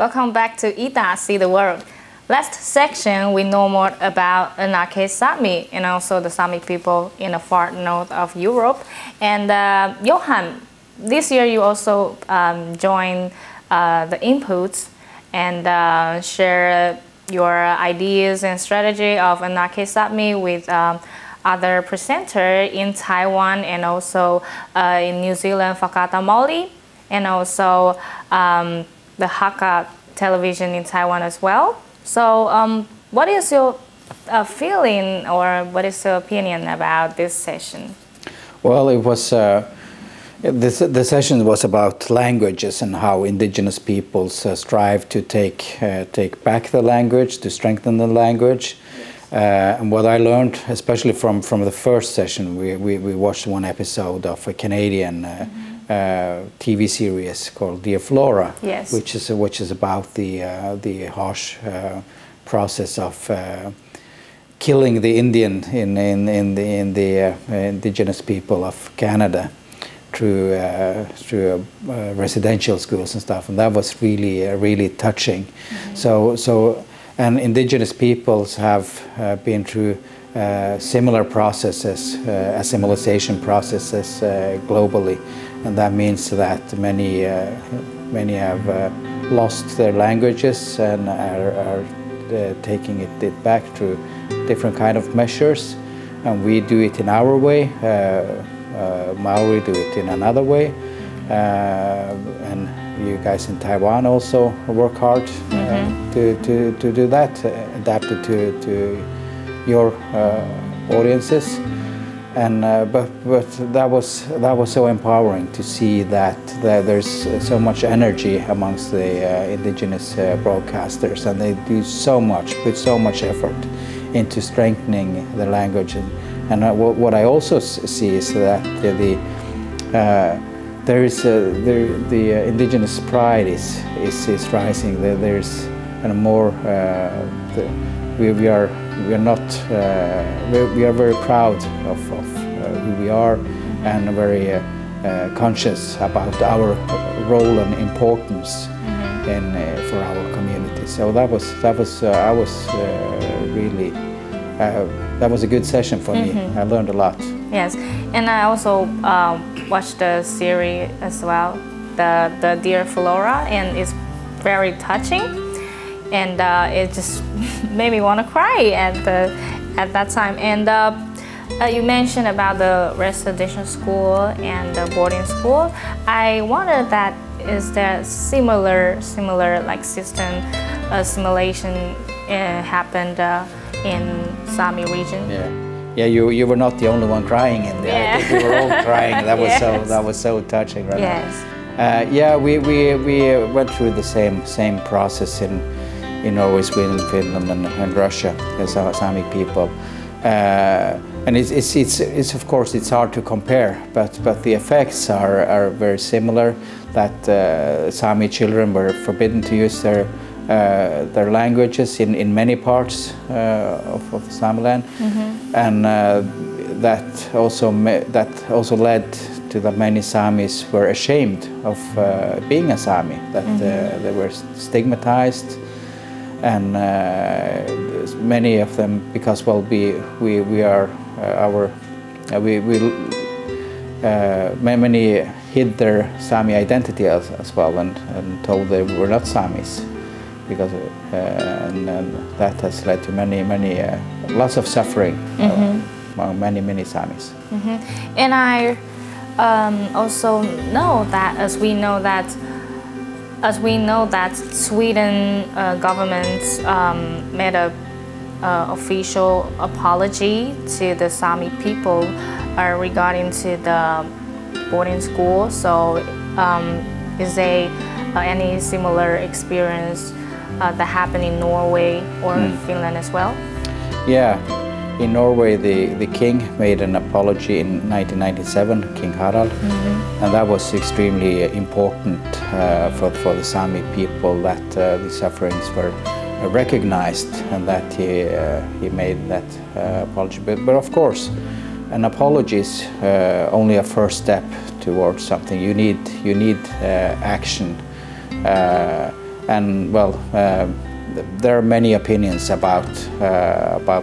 welcome back to Ita See the World. Last section, we know more about NRK Sápmi and also the Sápmi people in the far north of Europe. And Johan, this year you also joined the inputs and share your ideas and strategy of NRK Sápmi with other presenters in Taiwan and also in New Zealand, Fakata Moli, and also the Hakka television in Taiwan as well. So what is your feeling or what is your opinion about this session? Well, it was the session was about languages and how indigenous peoples strive to take back the language, to strengthen the language. And what I learned, especially from the first session, we watched one episode of a Canadian TV series called Dear Flora, yes, which is about the harsh process of killing the Indian in the indigenous people of Canada through residential schools and stuff, and that was really touching. So and indigenous peoples have been through similar processes, assimilation processes globally, and that means that many have lost their languages and are taking it back through different kind of measures, and we do it in our way. Maori do it in another way, and you guys in Taiwan also work hard to do that, adapted to your audiences, and but that was so empowering to see that there's so much energy amongst the indigenous broadcasters, and they do so much, put so much effort into strengthening the language. And what I also see is that there is the indigenous pride is rising. There's more. We are very proud of who we are, and very conscious about our role and importance for our community. So that was a good session for me. I learned a lot. Yes, and I also watched the series as well, the Dear Flora, and it's very touching, and it just made me want to cry at that time. And you mentioned about the residential school and the boarding school. I wonder that is there similar like system assimilation happened in Sápmi region? Yeah. You were not the only one crying in there. Yeah. I think we were all crying. That was yes. that was so touching, right? Yes. Yeah, we went through the same process in Norway, Sweden, Finland, and Russia as Sámi people. And it's of course it's hard to compare, but the effects are very similar. That Sámi children were forbidden to use their languages in many parts of the Sámi land, and that also led to that many Sámis were ashamed of being a Sámi, that they were stigmatized, and many of them, because many hid their Sámi identity as well, and told they were not Sámis, because and that has led to many lots of suffering among many Sámis. And I also know that as we know that Sweden government made a official apology to the Sámi people regarding to the boarding school. So is there any similar experience that happened in Norway or Finland as well? Yeah, in Norway the king made an apology in 1997, King Harald, and that was extremely important for the Sámi people, that the sufferings were recognized, and that he made that apology. But of course, an apology is only a first step towards something. You need action, and well, there are many opinions about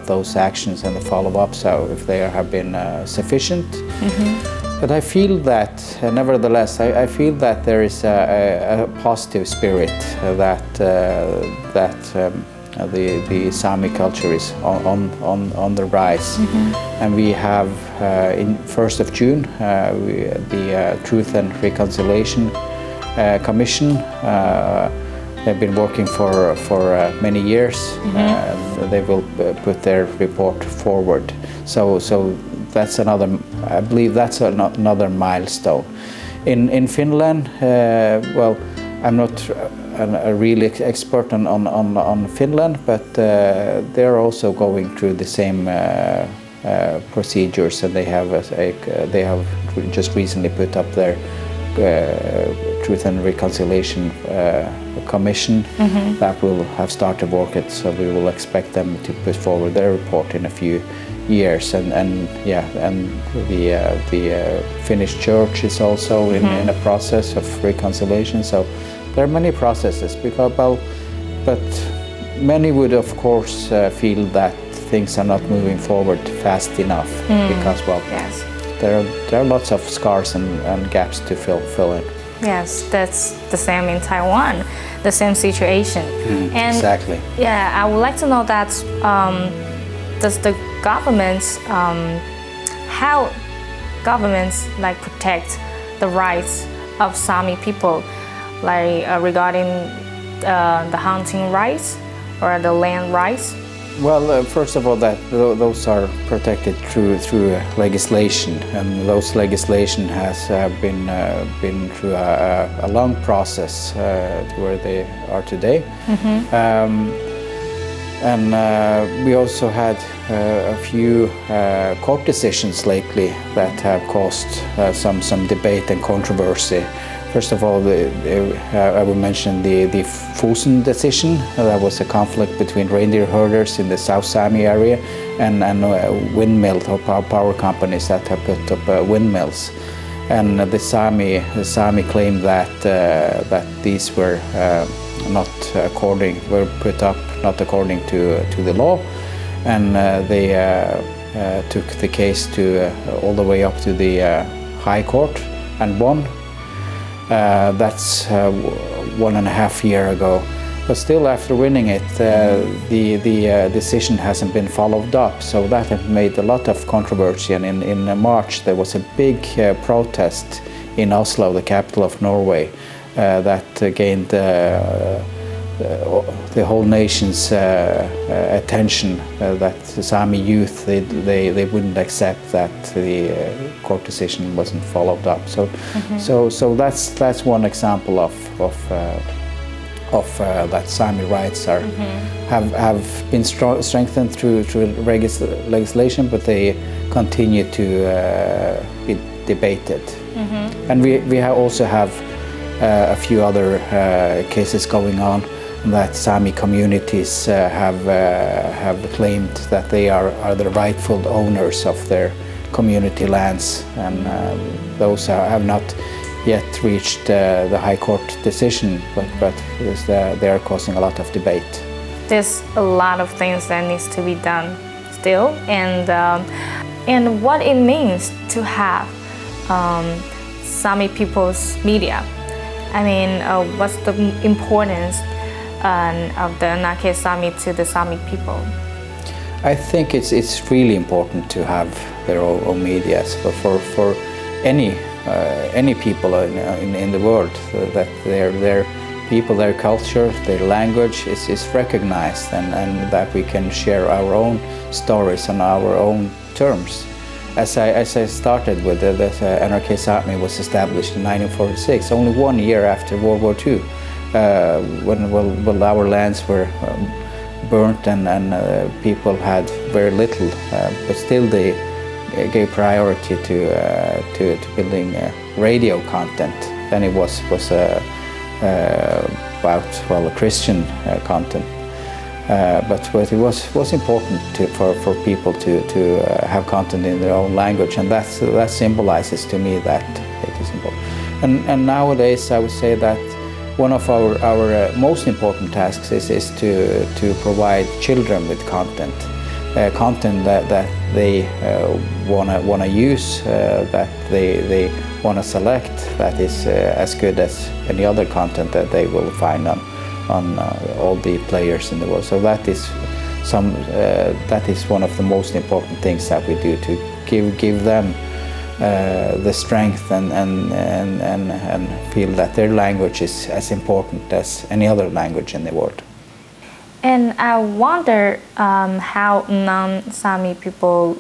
those actions and the follow-up. So if they have been sufficient, but I feel that nevertheless, I feel that there is a positive spirit that the Sami culture is on the rise, and we have in 1st of June the Truth and Reconciliation Commission. They've been working for many years. They will put their report forward. So that's another. I believe that's another milestone. In Finland, well, I'm not a really expert on Finland, but they're also going through the same procedures, and they have just recently put up their Truth and Reconciliation Commission that will have started work. So we will expect them to put forward their report in a few years, and the Finnish Church is also in a process of reconciliation. So there are many processes, but many would of course feel that things are not moving forward fast enough because, well, yes, there are lots of scars and gaps to fill in. Yes, that's the same in Taiwan, the same situation. And exactly. Yeah, I would like to know that does the governments, how governments like protect the rights of Sami people, like regarding the hunting rights or the land rights? Well, first of all, those are protected through legislation, and those legislation has been through a long process to where they are today. And we also had a few court decisions lately that have caused some debate and controversy. First of all, I will mention the Fosen decision. That was a conflict between reindeer herders in the South Sami area and windmill or power companies that have put up windmills. And the Sami claimed that these were were put up not according to the law, and they took the case to all the way up to the High Court and won. That's 1.5 years ago, but still after winning it, the decision hasn't been followed up, so that has made a lot of controversy. And in March there was a big protest in Oslo, the capital of Norway, that gained the whole nation's attention, that the Sami youth, they wouldn't accept that the court decision wasn't followed up. So that's one example of that Sami rights have been strengthened through legislation, but they continue to be debated. And we also have a few other cases going on that Sami communities have claimed that they are the rightful owners of their community lands, and those have not yet reached the High Court decision, but they are causing a lot of debate. There's a lot of things that needs to be done still, and what it means to have Sami people's media. I mean, what's the importance of the Anake Sami to the Sami people? I think it's really important to have their own media for any people in the world, that their people, their culture, their language is recognized, and that we can share our own stories on our own terms. As I started with, NRK Sápmi was established in 1946, only 1 year after World War II, when our lands were burnt and people had very little, but still they gave priority to building radio content. Then it was about Christian content. But it was important for people to have content in their own language, and that symbolizes to me that it is important. And nowadays I would say that one of our most important tasks is to provide children with content. Content that they want to use, that they want to select, that is as good as any other content that they will find on all the players in the world. So that is one of the most important things that we do, to give them the strength and feel that their language is as important as any other language in the world. And I wonder how non-Sami people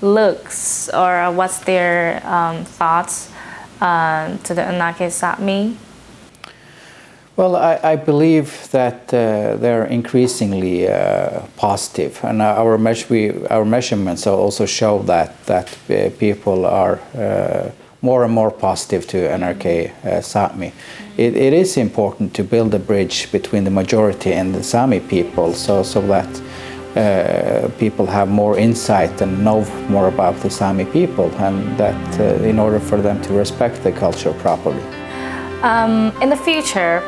looks, or what's their thoughts to the Anunnaki Sápmi. Well, I believe that they're increasingly positive, and our measurements also show that people are more and more positive to NRK Sápmi. It is important to build a bridge between the majority and the Sami people, so that people have more insight and know more about the Sami people, and that in order for them to respect the culture properly. In the future,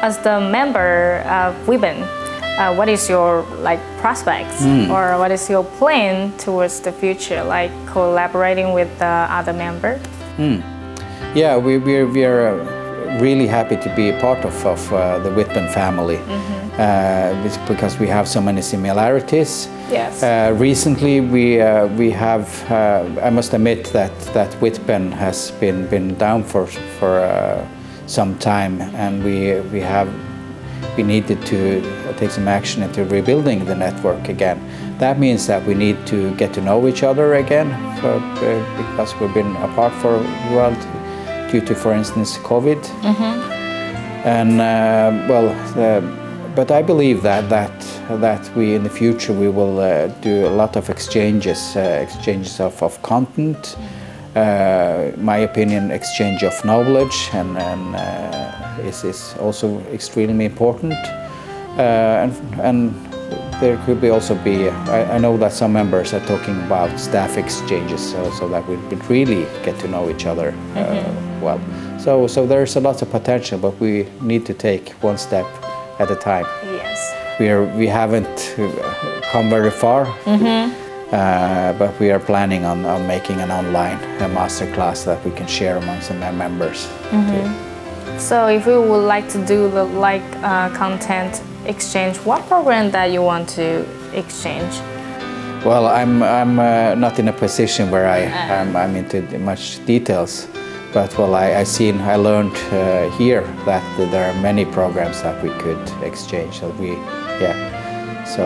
as the member of WIBEN, what is your prospects, or what is your plan towards the future, like collaborating with the other member? Yeah, we are really happy to be a part of the WIBEN family, because we have so many similarities. Yes. Recently, we have. I must admit that WIBEN has been down for some time, and we needed to take some action into rebuilding the network again. That means that we need to get to know each other again, because we've been apart for a while due to, for instance, COVID. And but I believe that we in the future we will do a lot of exchanges of content. My opinion, exchange of knowledge, and is also extremely important. And there could also be. I know that some members are talking about staff exchanges, so that we would really get to know each other well. So there's a lot of potential, but we need to take one step at a time. Yes. We haven't come very far. But we are planning on making an online masterclass that we can share amongst the members. So if we would like to do the content exchange, what program that you want to exchange? Well, I'm not in a position where I'm into much details, but well, I learned here that there are many programs that we could exchange. So So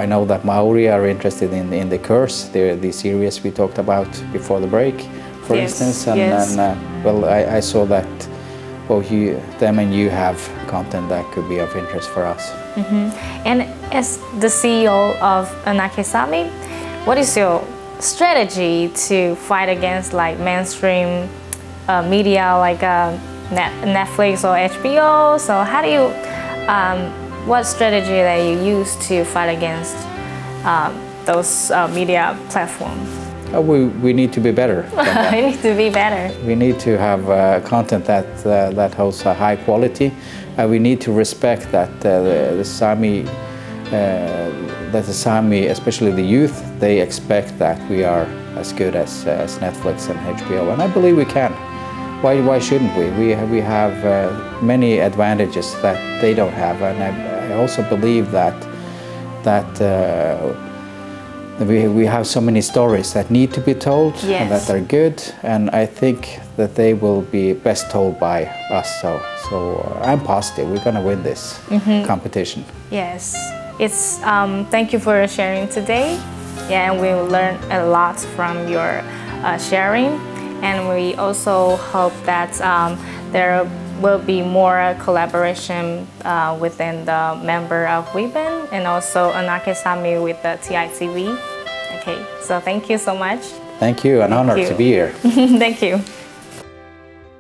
I know that Maori are interested in the curse, the series we talked about before the break, for instance. And well, I saw that both them and you have content that could be of interest for us. And as the CEO of Anunnaki Sápmi, what is your strategy to fight against mainstream media like Netflix or HBO? So how do you what strategy that you use to fight against those media platforms? We need to be better. We need to be better. We need to have content that holds a high quality. We need to respect that the Sami, especially the youth, they expect that we are as good as Netflix and HBO, and I believe we can. Why shouldn't we? We have many advantages that they don't have, and I also believe that we have so many stories that need to be told, and that are good, and I think that they will be best told by us. So I'm positive we're going to win this competition. Yes, it's thank you for sharing today. Yeah, and we will learn a lot from your sharing. And we also hope that there will be more collaboration within the member of WIBEN and also Anunnaki Sápmi with the TITV. Okay, so thank you so much. Thank you, an honor to be here. Thank you.